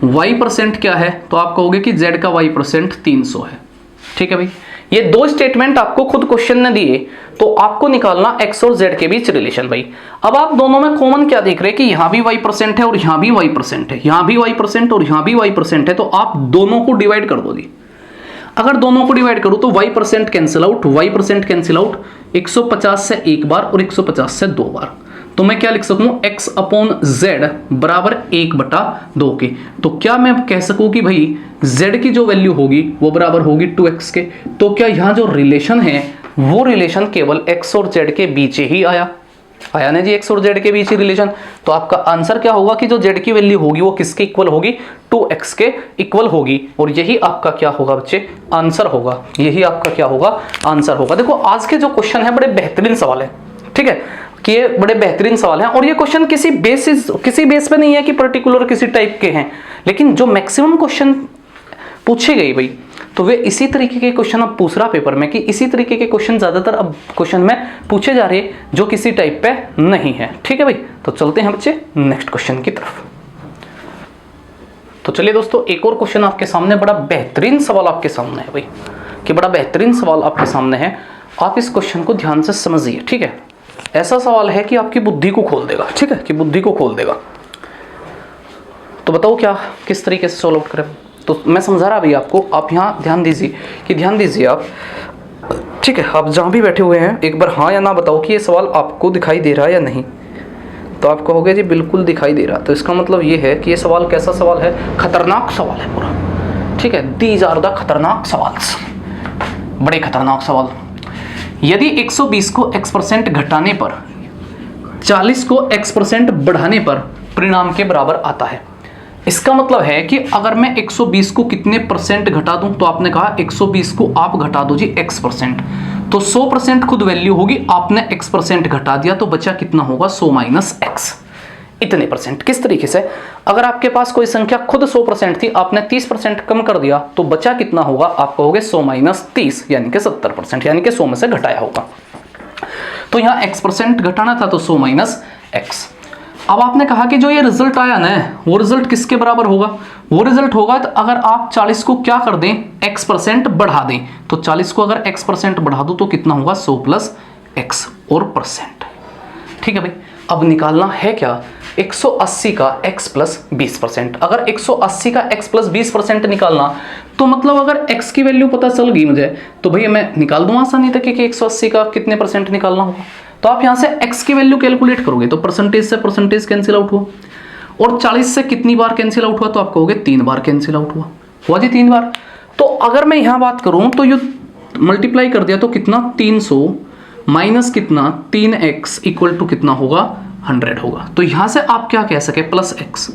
y% क्या है, तो आप कहोगे कि z का y% 300 है। ठीक है भाई, ये दो स्टेटमेंट आपको खुद क्वेश्चन ने दिए, तो आपको निकालना x और z के बीच रिलेशन भाई। अब आप दोनों में कॉमन क्या देख रहे हैं कि यहां भी y% है और यहां भी y% है, यहां भी y% और यहां भी y% है, तो आप दोनों को डिवाइड कर दो जी। अगर दोनों को डिवाइड करूं तो y% cancel out, y% cancel out, 150 से एक बार और 150 से दो बार, तो मैं क्या लिख सकूं x/z बराबर 1/2 के। तो क्या मैं कह सकूं कि भाई z की जो वैल्यू होगी वो बराबर होगी 2x के, तो क्या यहां जो रिलेशन है वो रिलेशन केवल x और z के बीच ही आया ना जी, x और z के बीच ही रिलेशन। तो आपका आंसर क्या होगा कि जो z की वैल्यू होगी वो किसके इक्वल होगी 2x के इक्वल होगी, और यही आपका क्या होगा बच्चे आंसर होगा, यही आपका क्या होगा आंसर होगा। देखो आज के जो क्वेश्चन है बड़े बेहतरीन सवाल है, ठीक है, कि ये बड़े बेहतरीन सवाल हैं, और ये क्वेश्चन किसी बेस पे नहीं है कि पर्टिकुलर किसी टाइप के हैं, लेकिन जो मैक्सिमम क्वेश्चन पूछे गए भाई तो वे इसी तरीके के क्वेश्चन अब पूछ रहा पेपर में, कि इसी तरीके के क्वेश्चन ज्यादातर अब क्वेश्चन में पूछे जा रहे हैं जो किसी टाइप पे नहीं है। ठीक है भाई, तो चलते हैं बच्चे नेक्स्ट क्वेश्चन की तरफ। तो चलिए दोस्तों एक और क्वेश्चन आपके सामने, बड़ा बेहतरीन सवाल आपके सामने है भाई, कि बड़ा बेहतरीन सवाल आपके सामने है, आप इस क्वेश्चन को ध्यान से समझिए। ठीक है, ऐसा सवाल है कि आपकी बुद्धि को खोल देगा। ठीक है, कि बुद्धि को खोल देगा। तो बताओ क्या किस तरीके से सॉल्व आउट करें, तो मैं समझा रहा भाई आपको, आप यहाँ ध्यान दीजिए कि ध्यान दीजिए आप। ठीक है, आप जहाँ भी बैठे हुए हैं एक बार हाँ या ना बताओ कि ये सवाल आपको दिखाई दे रहा है या नहीं। तो आप कहोगे जी बिल्कुल दिखाई दे रहा, तो इसका मतलब ये है कि ये सवाल कैसा सवाल है, खतरनाक सवाल है पूरा। ठीक है, दीज आर द खतरनाक सवाल, बड़े खतरनाक सवाल। यदि 120 को x% घटाने पर 40 को x% बढ़ाने पर परिणाम के बराबर आता है। इसका मतलब है कि अगर मैं 120 को कितने परसेंट घटा दूं, तो आपने कहा 120 को आप घटा दो जी x%, तो 100% खुद वैल्यू होगी, आपने x% घटा दिया तो बचा कितना होगा 100 माइनस x, इतने परसेंट। किस तरीके से, अगर आपके पास कोई संख्या खुद 100% थी, आपने 30% कम कर दिया तो बचा कितना होगा, आप कहोगे 100 माइनस 30 यानी कि 70%, यानी कि 100 में से घटाया होगा। तो यहाँ x% घटाना था तो 100 माइनस x। अब आपने कहा कि जो ये रिजल्ट आया ना, वो रिजल्ट किसके बराबर होगा, वो रिजल्ट होगा तो अगर आप 40 को क्या कर दें x% बढ़ा दें, तो 40 को अगर x% बढ़ा दो तो कितना होगा 100 प्लस x और परसेंट। ठीक है भाई, अब निकालना है क्या 180 का x प्लस 20%। अगर 180 का x प्लस 20% निकालना, तो मतलब अगर x की वैल्यू पता चल गई मुझे, तो भैया मैं निकाल दूँ आसानी तक कि 180 का कितने परसेंट निकालना होगा। तो आप यहाँ से x की वैल्यू कैलकुलेट करोगे तो परसेंटेज से परसेंटेज कैंसिल आउट हुआ, और 40 से कितनी बार कैंसिल आउट हुआ, तो आप कहोगे 3 बार कैंसिल आउट हुआ जी 3 बार। तो अगर मैं यहाँ बात करूँ तो ये मल्टीप्लाई कर दिया तो कितना 300 माइनस कितना 3x इक्वल टू कितना होगा 100 होगा। तो यहाँ से आप क्या कह सके प्लस x,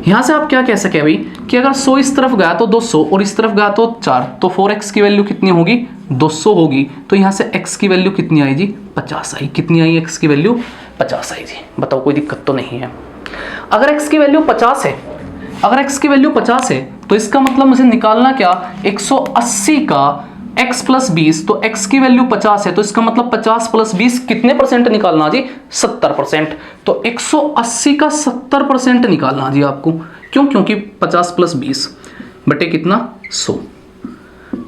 यहाँ से आप क्या कह सके भाई कि अगर 100 इस तरफ गया तो 200 और इस तरफ गया तो 4, तो 4x की वैल्यू कितनी होगी 200 होगी। तो यहाँ से x की वैल्यू कितनी आई जी 50 आई। कितनी आई x की वैल्यू 50 आई जी। बताओ कोई दिक्कत तो नहीं है। अगर x की वैल्यू 50 है, अगर x की वैल्यू 50 है तो इसका मतलब मुझे निकालना क्या 180 का x प्लस 20, तो x की वैल्यू 50 है तो इसका मतलब 50 प्लस 20 कितने परसेंट निकालना जी 70%। तो 180 का 70% निकालना जी आपको, क्यों, क्योंकि 50 प्लस 20 बटे कितना 100,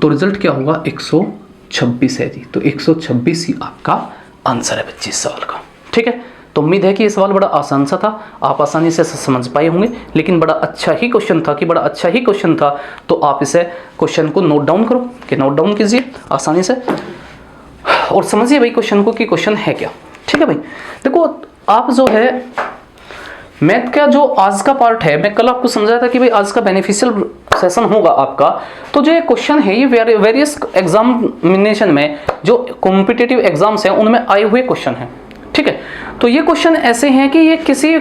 तो रिजल्ट क्या होगा 126 है जी। तो 126 ही आपका आंसर है 25 सवाल का। ठीक है, तो उम्मीद है कि ये सवाल बड़ा आसान सा था, आप आसानी से समझ पाए होंगे, लेकिन बड़ा अच्छा ही क्वेश्चन था कि बड़ा अच्छा ही क्वेश्चन था। तो आप इसे क्वेश्चन को नोट डाउन करो, कि नोट डाउन कीजिए आसानी से और समझिए भाई क्वेश्चन को कि क्वेश्चन है क्या। ठीक है भाई, देखो आप जो है मैथ का जो आज का पार्ट है, मैं कल आपको समझाया था कि भाई आज का बेनिफिशियल सेशन होगा आपका। तो जो ये क्वेश्चन है ये वेरियस एग्जामिनेशन में जो कॉम्पिटिटिव एग्जाम्स हैं उनमें आए हुए क्वेश्चन हैं। ठीक है, तो ये क्वेश्चन ऐसे हैं कि ये किसी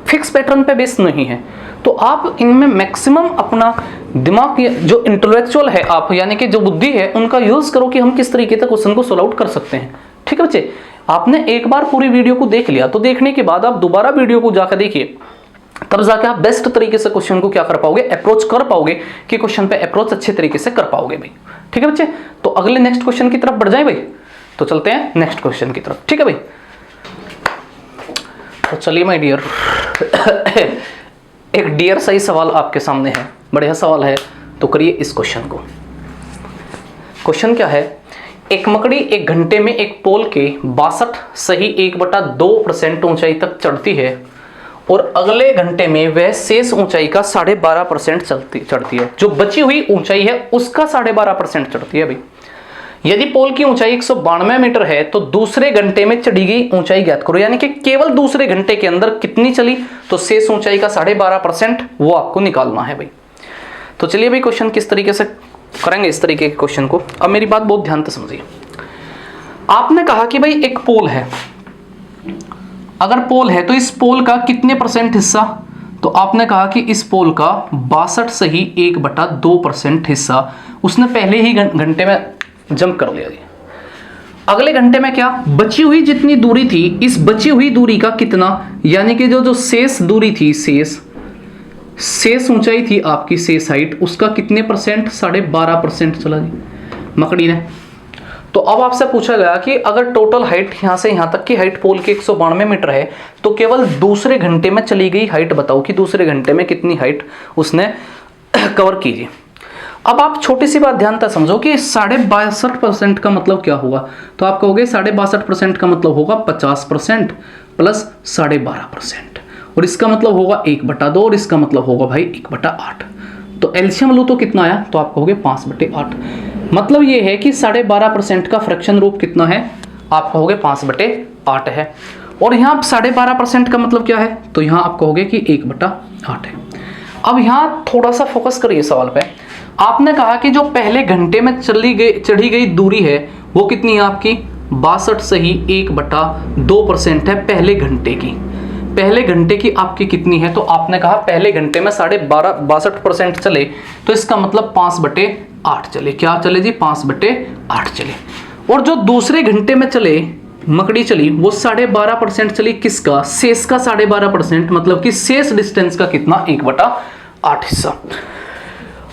फिक्स पैटर्न पे बेस्ड नहीं है, तो आप इनमें मैक्सिमम अपना दिमाग जो इंटेलेक्चुअल है आप यानी कि जो बुद्धि है उनका यूज करो कि हम किस तरीके से क्वेश्चन को सोल्व आउट कर सकते हैं। ठीक है बच्चे, आपने एक बार पूरी वीडियो को देख लिया तो देखने के बाद आप दोबारा वीडियो को जाकर देखिए, तब जाके आप बेस्ट तरीके से क्वेश्चन को क्या कर पाओगे, अप्रोच कर पाओगे, कि क्वेश्चन पे अप्रोच अच्छे तरीके से कर पाओगे भाई। ठीक है बच्चे, तो अगले नेक्स्ट क्वेश्चन की तरफ बढ़ जाए भाई, तो चलते हैं नेक्स्ट क्वेश्चन की तरफ। ठीक है भाई, तो चलिए माय डियर एक डियर सही सवाल आपके सामने है, बढ़िया सवाल है, तो करिए इस क्वेश्चन को। क्वेश्चन क्या है, एक मकड़ी एक घंटे में एक पोल के 62 सही 1/2% ऊंचाई तक चढ़ती है और अगले घंटे में वह शेष ऊंचाई का 12.5% चढ़ती है। जो बची हुई ऊंचाई है उसका 12.5% चढ़ती है भाई। यदि पोल की ऊंचाई 192 मीटर है तो दूसरे घंटे में चढ़ी गई ऊंचाई ज्ञात करो, यानी कि केवल दूसरे घंटे के अंदर कितनी चली, तो शेष ऊंचाई का 12.5% वो आपको निकालना है भाई। तो चलिए भाई क्वेश्चन किस तरीके से करेंगे इस तरीके के क्वेश्चन को। अब मेरी बात बहुत ध्यान से समझिए। आपने कहा कि भाई एक पोल है, अगर पोल है तो इस पोल का कितने परसेंट हिस्सा, तो आपने कहा कि इस पोल का 62 सही 1/2% हिस्सा उसने पहले ही घंटे में जंप कर लिया जी। अगले घंटे में क्या बची हुई जितनी दूरी थी, इस बची हुई दूरी का कितना, यानी कि जो शेष दूरी थी, शेष ऊंचाई थी आपकी, शेष हाइट, उसका कितने परसेंट 12.5% चला जी मकड़ी ने। तो अब आपसे पूछा गया कि अगर टोटल हाइट यहां से यहां तक की हाइट पोल की 192 मीटर है तो केवल दूसरे घंटे में चली गई हाइट बताओ कि दूसरे घंटे में कितनी हाइट उसने कवर कीजिए। अब आप छोटी सी बात ध्यान से समझो कि 62.5% का मतलब क्या होगा, तो आप कहोगे 62.5% का मतलब होगा 50% प्लस 12.5%, और इसका मतलब होगा 1/2 और इसका मतलब होगा भाई 1/8। तो एलसीएम लो तो कितना आया, तो आप कहोगे 5/8। मतलब ये है कि 12.5% का फ्रैक्शन रूप कितना है, आप कहोगे 5/8 है। और यहाँ 12.5% का मतलब क्या है, तो यहाँ आप कहोगे कि 1/8 है। अब यहाँ थोड़ा सा फोकस करिए सवाल पे। आपने कहा कि जो पहले घंटे में चढ़ी गई दूरी है वो कितनी है आपकी 62.1/2% है पहले घंटे की। पहले घंटे की आपकी कितनी है, तो आपने कहा पहले घंटे में 62% चले, तो इसका मतलब 5/8 चले। क्या चले जी, 5/8 चले। और जो दूसरे घंटे में चले मकड़ी चली वो 12.5% चली। किसका, शेष का 12.5%, मतलब कि शेष डिस्टेंस का कितना 1/8 हिस्सा।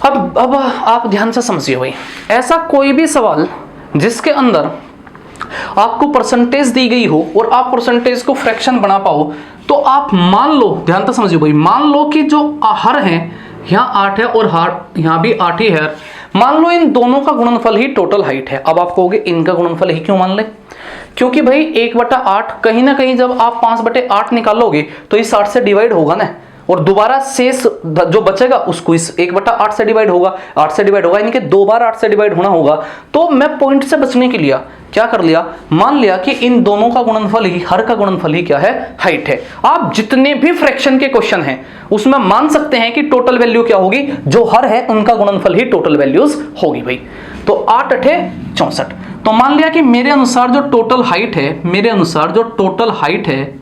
अब आप ध्यान से समझिए भाई, ऐसा कोई भी सवाल जिसके अंदर आपको परसेंटेज दी गई हो और आप परसेंटेज को फ्रैक्शन बना पाओ, तो आप मान लो, ध्यान से समझिए भाई, मान लो कि जो हर है यहाँ 8 है और हर यहाँ भी 8 ही है, मान लो इन दोनों का गुणनफल ही टोटल हाइट है। अब आप कहोगे इनका गुणनफल ही क्यों मान ले, क्योंकि भाई 1/8 कहीं ना कहीं जब आप 5/8 निकालोगे तो इस 8 से डिवाइड होगा ना, और दोबारा शेष जो बचेगा उसको इस 1/8 से डिवाइड होगा, 8 से डिवाइड होगा, यानी कि 2 बार 8 से डिवाइड होना होगा। तो मैं पॉइंट से बचने के लिए क्या कर लिया, मान लिया कि इन दोनों का गुणनफल ही, हर का गुणनफल ही क्या है, हाइट है। आप जितने भी फ्रैक्शन के क्वेश्चन हैं उसमें मान सकते हैं कि टोटल वैल्यू क्या होगी, जो हर है उनका गुणनफल ही टोटल वैल्यूज होगी भाई। तो 8 8 64। तो मान लिया कि मेरे अनुसार जो टोटल हाइट है, मेरे अनुसार जो टोटल हाइट है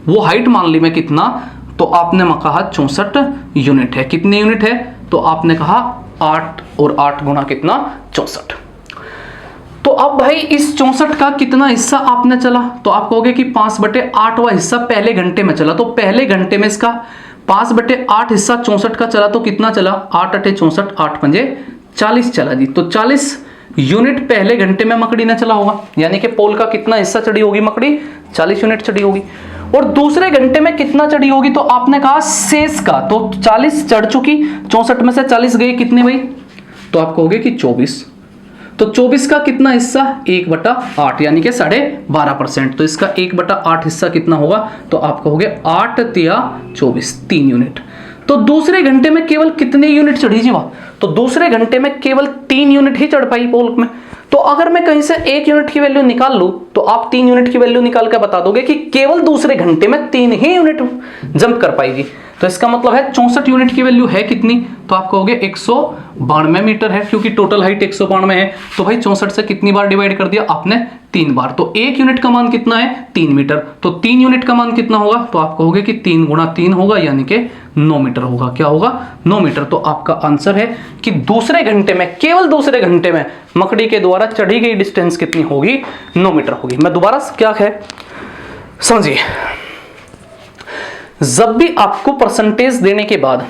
वो हाइट मान ली मैं कितना, तो आपने कहा 64 यूनिट है। कितने यूनिट है, तो आपने कहा 8 और 8 गुना कितना 64। तो अब भाई इस 64 का कितना हिस्सा आपने चला, तो आप कहोगे कि 5/8वां हिस्सा पहले घंटे में चला। तो पहले घंटे में इसका 5/8 हिस्सा 64 का चला, तो कितना चला, 8 8 64, 8 5 40 चला जी। तो 40 यूनिट पहले घंटे में मकड़ी ने चला होगा, यानी कि पोल का कितना हिस्सा चढ़ी होगी मकड़ी, 40 यूनिट चढ़ी होगी। और दूसरे घंटे में कितना चढ़ी होगी, तो आपने कहा शेष का, तो 40 चढ़ चुकी, 64 में से 40 गए कितने भाई, तो आप कहोगे कि 24। तो 24 का कितना हिस्सा, 1/8, यानी कि 12.5%। तो इसका 1/8 हिस्सा कितना होगा, तो आप कहोगे 8 तिया 24, 3 यूनिट। तो दूसरे घंटे में केवल कितने यूनिट चढ़ी जी वहां, तो दूसरे घंटे में केवल 3 यूनिट ही चढ़ पाई पोल में। तो अगर मैं कहीं से 1 यूनिट की वैल्यू निकाल लूं, तो आप 3 यूनिट की वैल्यू निकाल कर बता दोगे कि केवल दूसरे घंटे में 3 ही यूनिट जंप कर पाएगी। तो इसका मतलब है 64 यूनिट की वैल्यू है कितनी, तो आप कहोगे 192 मीटर है, क्योंकि टोटल हाइट 192 है। तो भाई 64 से कितनी बार डिवाइड कर दिया आपने, 3 बार। तो 1 यूनिट का मान कितना है, 3 मीटर। तो 3 यूनिट का मान कितना होगा, तो आप कहोगे कि 3 गुणा 3 होगा, यानी कि 9 मीटर होगा। क्या होगा, 9 मीटर। तो आपका आंसर है कि दूसरे घंटे में, केवल दूसरे घंटे में मकड़ी के द्वारा चढ़ी गई डिस्टेंस कितनी होगी, 9 मीटर होगी। मैं दोबारा क्या है समझिए, जब भी आपको परसेंटेज देने के बाद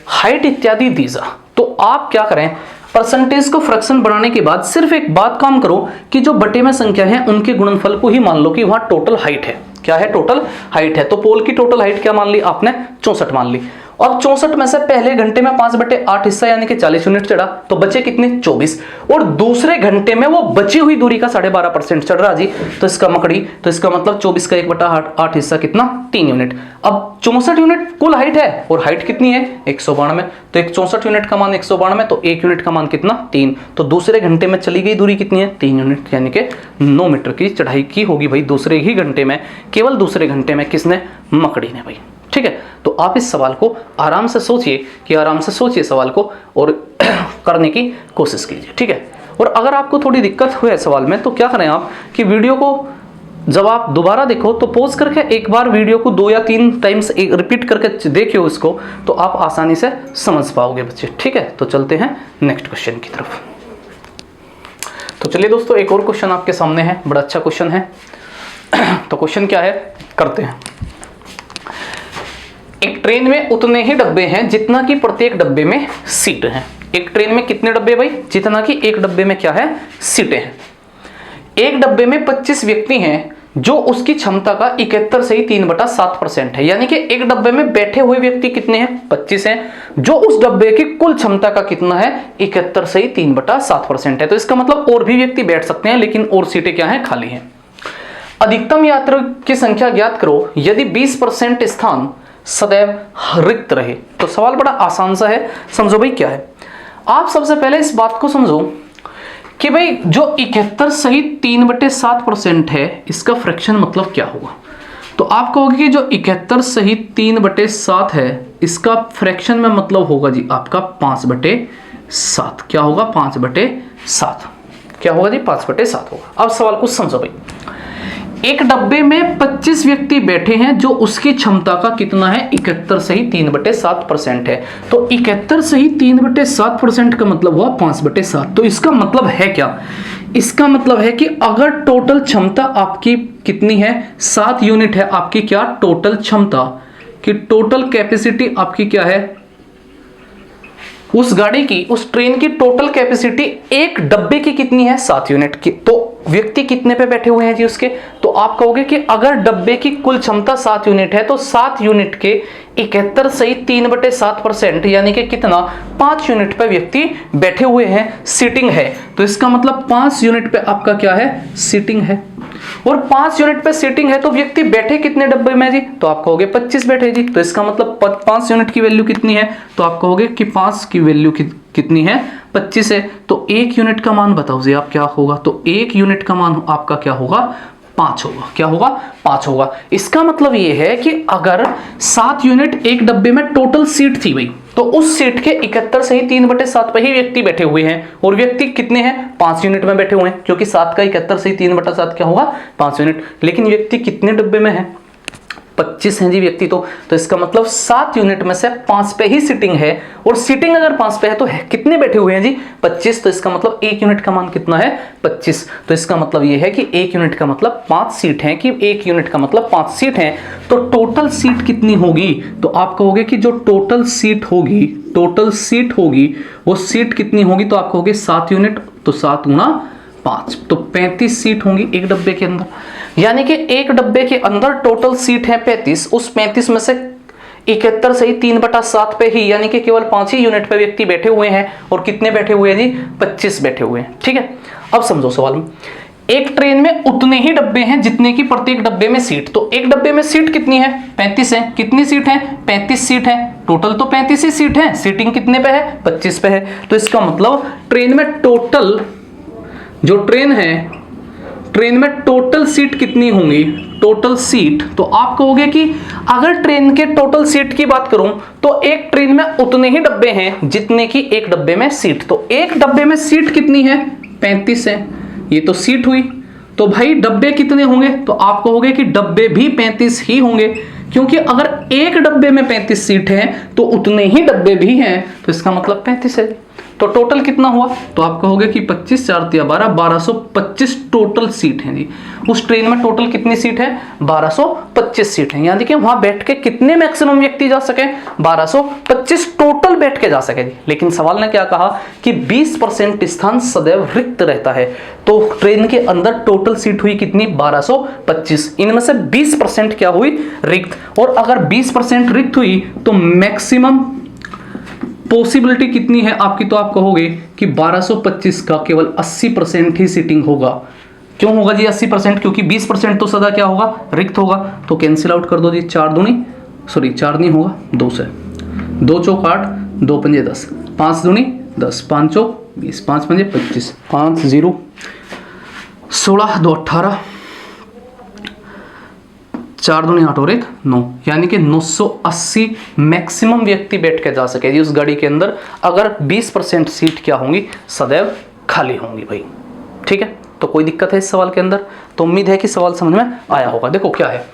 हाइट इत्यादि दी जा, तो आप क्या करें, परसेंटेज को फ्रैक्शन बनाने के बाद सिर्फ एक बात काम करो कि जो बटे में संख्या है उनके गुणनफल को ही मान लो कि वहां टोटल हाइट है। क्या है, टोटल हाइट है। तो पोल की टोटल हाइट क्या मान ली आपने, 64 मान ली। अब 64 में से पहले घंटे में 5/8 हिस्सा यानी कि 40 यूनिट चढ़ा, तो बचे कितने, 24। और दूसरे घंटे में वो बची हुई दूरी का 12.5% चढ़ रहा जी, तो इसका मकड़ी, तो इसका मतलब 24 का 1/8 हिस्सा कितना, 3 यूनिट। अब 64 यूनिट कुल हाइट है, और हाइट कितनी है, 192। तो 64 यूनिट का मान 192, तो 1 यूनिट का मान कितना, 3। तो दूसरे घंटे में चली गई दूरी कितनी है, 3 यूनिट, यानी कि 9 मीटर की चढ़ाई की होगी भाई दूसरे ही घंटे में, केवल दूसरे घंटे में। किसने, मकड़ी ने भाई। ठीक है, तो आप इस सवाल को आराम से सोचिए सवाल को, और करने की कोशिश कीजिए। ठीक है, और अगर आपको थोड़ी दिक्कत हुई है सवाल में, तो क्या करें आप कि वीडियो को जब आप दोबारा देखो तो पॉज करके एक बार वीडियो को 2 या 3 टाइम्स रिपीट करके देखिए उसको, तो आप आसानी से समझ पाओगे बच्चे। ठीक है, तो चलते हैं नेक्स्ट क्वेश्चन की तरफ। तो चलिए दोस्तों, एक और क्वेश्चन आपके सामने है, बड़ा अच्छा क्वेश्चन है। तो क्वेश्चन क्या है, करते हैं। एक ट्रेन में उतने ही डब्बे हैं जितना कि प्रत्येक डब्बे में सीट हैं। एक ट्रेन में कितने डब्बे भाई, जितना कि एक डब्बे में क्या है, सीटें हैं। एक डब्बे में 25 व्यक्ति हैं, जो उसकी क्षमता का 71 से ही 3/7% है। यानी कि एक डब्बे में बैठे हुए व्यक्ति कितने हैं, 25 हैं, जो उस डब्बे की कुल क्षमता का कितना है, 71 से ही 3/7% है। तो इसका मतलब और भी व्यक्ति बैठ सकते हैं, लेकिन और सीटें क्या हैं, खाली हैं। अधिकतम यात्रियों की संख्या ज्ञात करो यदि 20% स्थान सदैव रिक्त रहे। तो सवाल बड़ा आसान सा है, समझो भाई क्या है। आप सबसे पहले इस बात को समझो कि भाई जो 71 सहित 3/7% है, इसका फ्रैक्शन मतलब क्या होगा। तो आप कहोगे कि जो 71 सहित 3/7 है, इसका फ्रैक्शन में मतलब होगा जी आपका 5/7। क्या होगा, 5/7। क्या होगा जी 5/7 होगा। अब सवाल को समझो भाई, एक डब्बे में 25 व्यक्ति बैठे हैं जो उसकी क्षमता का कितना है 71 सही 3/7% है। तो 71 सही 3/7% का मतलब हुआ 5/7। तो इसका मतलब है क्या, इसका मतलब है कि अगर टोटल क्षमता आपकी कितनी है 7 यूनिट है आपकी, क्या टोटल क्षमता कि टोटल कैपेसिटी आपकी क्या है, उस गाड़ी की उस ट्रेन की टोटल कैपेसिटी एक डब्बे की कितनी है 7 यूनिट की। तो व्यक्ति कितने पे बैठे हुए हैं जी उसके, तो आप कहोगे कि अगर डब्बे की कुल क्षमता 7 यूनिट है तो 7 यूनिट के 71 सही 3/7% यानी कि कितना 5 यूनिट पे व्यक्ति बैठे हुए हैं, सीटिंग है। तो इसका मतलब 5 यूनिट पे आपका क्या है सीटिंग है, और 5 यूनिट पे सीटिंग है तो व्यक्ति बैठे कितने डब्बे में जी, तो आप कहोगे 25 बैठे जी। तो इसका मतलब 5 यूनिट की वैल्यू कितनी है, तो आप कहोगे कि 5 की वैल्यू कितनी है 25 है। तो 1 यूनिट का मान बताओ जी आप क्या होगा, तो 1 यूनिट का मान आपका क्या होगा 5 होगा। क्या होगा 5 होगा। इसका मतलब ये है कि अगर 7 यूनिट एक डब्बे में टोटल सीट थी भाई, तो उस सीट के 71 से ही 3/7 पे ही व्यक्ति बैठे हुए हैं, और व्यक्ति कितने हैं 5 यूनिट में बैठे हुए हैं, क्योंकि 7 का 71 से ही 3/7 क्या होगा 5 यूनिट। लेकिन व्यक्ति कितने डब्बे में है 25 हैं जी व्यक्ति। तो इसका मतलब 7 यूनिट में से 5 पे ही सीटिंग है, और सीटिंग अगर 5 पे है तो कितने बैठे हुए हैं जी 25। तो इसका मतलब 1 यूनिट का मान कितना है 25। तो इसका मतलब ये है कि 1 यूनिट का मतलब 5 सीट है, कि 1 यूनिट का मतलब 5 सीट है। तो टोटल सीट कितनी होगी, तो आप कहोगे कि जो टोटल सीट होगी वो सीट कितनी होगी, तो आप कहोगे 7 यूनिट, तो 7 गुणा 5 तो 35 सीट होंगी एक डब्बे के अंदर। यानी कि एक डब्बे के अंदर टोटल सीट है 35, उस 35 में से 71 से ही 3/7 पे ही यानी कि केवल 5 ही यूनिट पे व्यक्ति बैठे हुए हैं, और कितने बैठे हुए हैं जी 25 बैठे हुए हैं। ठीक है, अब समझो सवाल में, एक ट्रेन में उतने ही डब्बे हैं जितने की प्रत्येक डब्बे में सीट। तो एक डब्बे में सीट कितनी है 35 है, कितनी सीट है 35 सीट है, टोटल तो 35 ही सीट है, सीटिंग कितने पे है 25 पे है। तो इसका मतलब ट्रेन में टोटल जो ट्रेन में टोटल सीट कितनी होंगी, टोटल सीट, तो आप कहोगे कि अगर ट्रेन के टोटल सीट की बात करूं तो एक ट्रेन में उतने ही डब्बे हैं जितने की एक डब्बे में सीट। तो एक डब्बे में सीट कितनी है 35 है, ये तो सीट हुई। तो भाई डब्बे कितने होंगे, तो आप कहोगे कि डब्बे भी 35 ही होंगे, क्योंकि अगर एक डब्बे में 35 सीट हैं तो उतने ही डब्बे भी हैं, तो इसका मतलब 35 है। तो टोटल कितना हुआ, तो आप कहोगे कि 25 4 12 1225 टोटल सीट हैं जी। उस ट्रेन में टोटल कितनी सीट है 1225 सीट है, यानी कि वहां बैठ के कितने मैक्सिमम व्यक्ति जा सके 1225 टोटल बैठ के जा सके जी। लेकिन सवाल ने क्या कहा कि 20% स्थान सदैव रिक्त रहता है। तो ट्रेन के अंदर टोटल सीट हुई कितनी 1225, इनमें से 20% क्या हुई रिक्त, और अगर 20% रिक्त हुई तो मैक्सिमम पॉसिबिलिटी कितनी है आपकी, तो आप कहोगे कि 1225 का केवल 80% ही सीटिंग होगा। क्यों होगा जी 80%, क्योंकि 20% तो सदा क्या होगा रिक्त होगा। तो कैंसिल आउट कर दो जी, 4 नहीं होगा 2 से, 2 चौक 8 2 पंजे 10, 5 दूनी 10, 5 चौक 20, 5 पंजे 25, 5 0 16 2 18, 4 दूनी 8 और 1 9, यानी कि 980 मैक्सिमम व्यक्ति बैठ के जा सके जी उस गाड़ी के अंदर, अगर 20% सीट क्या होंगी सदैव खाली होंगी भाई। ठीक है, तो कोई दिक्कत है इस सवाल के अंदर, तो उम्मीद है कि सवाल समझ में आया होगा। देखो क्या है,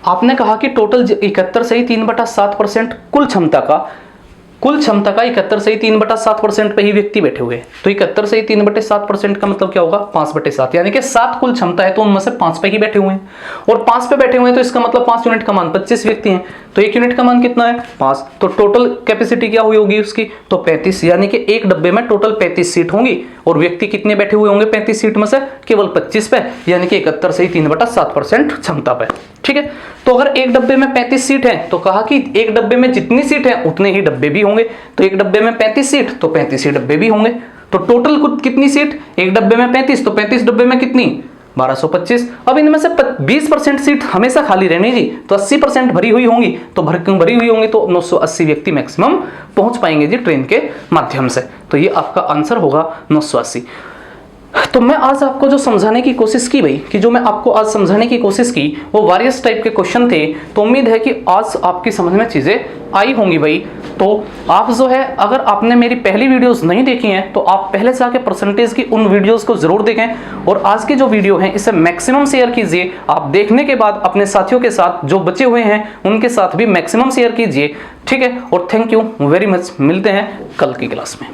आपने कहा कि टोटल 71 से ही 3/7% कुल क्षमता का 71 से ही 3/7% पे ही व्यक्ति बैठे हुए हैं। तो 71 से ही 3/7% का मतलब क्या होगा 5/7, यानी कि 7 कुल क्षमता है तो उनमें से 5 पे ही बैठे हुए हैं, और 5 पे बैठे हुए हैं तो इसका मतलब 5 यूनिट का मान 25 व्यक्ति हैं, तो 1 यूनिट का मान कितना है 5। तो टोटल कैपेसिटी क्या हुई होगी उसकी, तो 35, यानी कि एक डब्बे में टोटल 35 सीट होंगी, और व्यक्ति कितने बैठे हुए होंगे 35 सीट में से केवल 25 पे, यानी कि 71 से ही 3/7% क्षमता पे। ठीक है, तो अगर एक डब्बे में 35 सीट है तो कहा कि एक डब्बे में जितनी सीट है उतने ही डब्बे भी होंगे। तो एक डब्बे में 35 सीट तो 35 ही डब्बे भी होंगे। तो टोटल कितनी सीट, एक डब्बे में 35 तो 35 डब्बे में कितनी 1225। अब इनमें से 20% सीट हमेशा खाली रहनी जी, तो 80% भरी हुई होंगी, तो भरी हुई होंगी तो 980 व्यक्ति मैक्सिमम पहुंच पाएंगे जी ट्रेन के माध्यम से। तो ये आपका आंसर होगा 980। तो मैं आज आपको जो समझाने की कोशिश की भाई, कि जो मैं आपको आज समझाने की कोशिश की वो वेरियस टाइप के क्वेश्चन थे। तो उम्मीद है कि आज आपकी समझ में चीज़ें आई होंगी भाई। तो आप जो है, अगर आपने मेरी पहली वीडियोस नहीं देखी हैं तो आप पहले से आके परसेंटेज की उन वीडियोस को जरूर देखें, और आज की जो वीडियो है इसे मैक्सिमम शेयर कीजिए। आप देखने के बाद अपने साथियों के साथ जो बचे हुए हैं उनके साथ भी मैक्सिमम शेयर कीजिए, ठीक है। और थैंक यू वेरी मच, मिलते हैं कल की क्लास में।